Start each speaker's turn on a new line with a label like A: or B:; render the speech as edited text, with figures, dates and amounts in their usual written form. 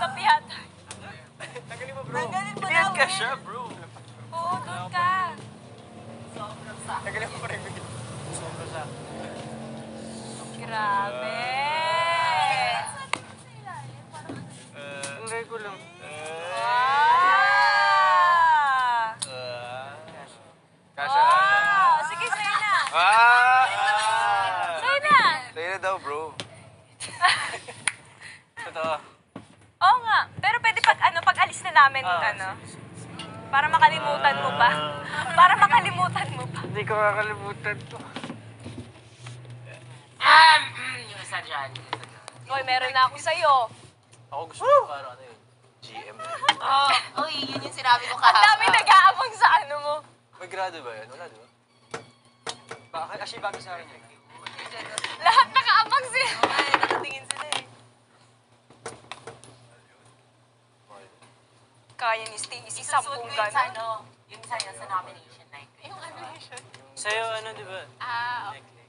A: Tabi yata.
B: Tanggalin mo, bro.
A: Tanggalin mo
B: Tiyan
A: na,
B: ka
A: Will.
B: siya, bro.
A: Oo, doon ka.
B: Tanggalin mo pa rin. Sobra sa.
A: Grabe.
B: Tanggalin ko lang.
A: Ah!
B: Kasha.
A: Ah! Sige, sa'yo na. Sa'yo na.
B: Sa'yo na daw, bro. Totoo.
A: Oo nga. Pero pwede pag alis na namin, para makalimutan mo pa. Para makalimutan mo pa.
B: Hindi ko makakalimutan to.
C: Yung isa dyan.
A: Hoy, meron na ako sa'yo.
B: Ako gusto ko parang ano yun. GM.
C: Uy, yun yung sinabi ko
A: Ang
C: kahapon.
A: dami nag-aabang sa ano mo.
B: May grado ba yan? Wala, di ba? Bakit? Actually, bakit sa akin yun?
A: Lahat nakaabang sila.
C: Ay, nakatingin sila eh.
A: Kaya ni Stacy,
C: Isusuot
A: 10
C: ko yun sa
A: gano'n.
C: ano, yung sa'yo sa nomination night. Yung ano?
B: Sa'yo, ano, di ba?
C: Ah, okay.